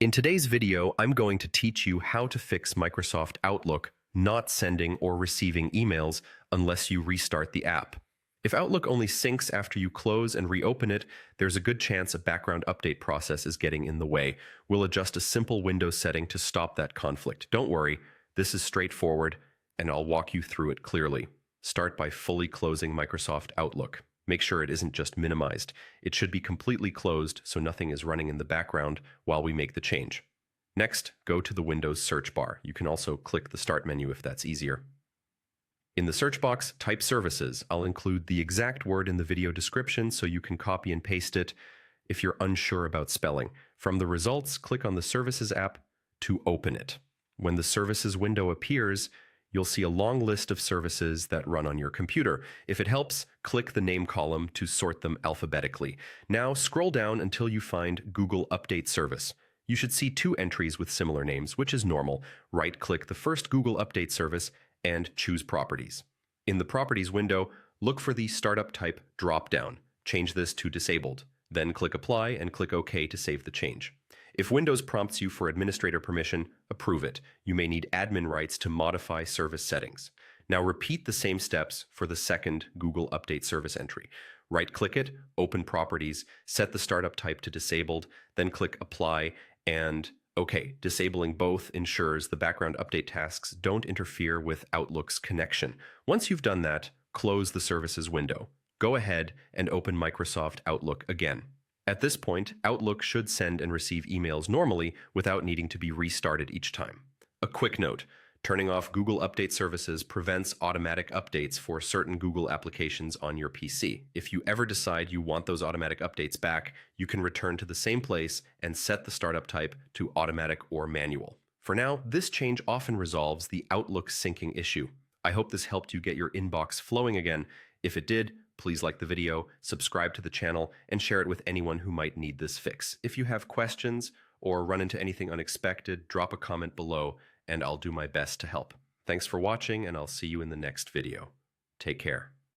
In today's video, I'm going to teach you how to fix Microsoft Outlook not sending or receiving emails unless you restart the app. If Outlook only syncs after you close and reopen it, there's a good chance a background update process is getting in the way. We'll adjust a simple Windows setting to stop that conflict. Don't worry, this is straightforward, and I'll walk you through it clearly. Start by fully closing Microsoft Outlook. Make sure it isn't just minimized. It should be completely closed so nothing is running in the background while we make the change. Next, go to the Windows search bar. You can also click the Start menu if that's easier. In the search box, type Services. I'll include the exact word in the video description so you can copy and paste it if you're unsure about spelling. From the results, click on the Services app to open it. When the Services window appears, you'll see a long list of services that run on your computer. If it helps, click the name column to sort them alphabetically. Now scroll down until you find Google Update Service. You should see two entries with similar names, which is normal. Right-click the first Google Update Service and choose Properties. In the Properties window, look for the Startup Type drop-down. Change this to Disabled. Then click Apply and click OK to save the change. If Windows prompts you for administrator permission, approve it. You may need admin rights to modify service settings. Now repeat the same steps for the second Google Update Service entry. Right-click it, open Properties, set the Startup Type to Disabled, then click Apply and OK. Disabling both ensures the background update tasks don't interfere with Outlook's connection. Once you've done that, close the Services window. Go ahead and open Microsoft Outlook again. At this point, Outlook should send and receive emails normally without needing to be restarted each time. A quick note, turning off Google Update Services prevents automatic updates for certain Google applications on your PC. If you ever decide you want those automatic updates back, you can return to the same place and set the startup type to automatic or manual. For now, this change often resolves the Outlook syncing issue. I hope this helped you get your inbox flowing again. If it did, please like the video, subscribe to the channel, and share it with anyone who might need this fix. If you have questions or run into anything unexpected, drop a comment below, and I'll do my best to help. Thanks for watching, and I'll see you in the next video. Take care.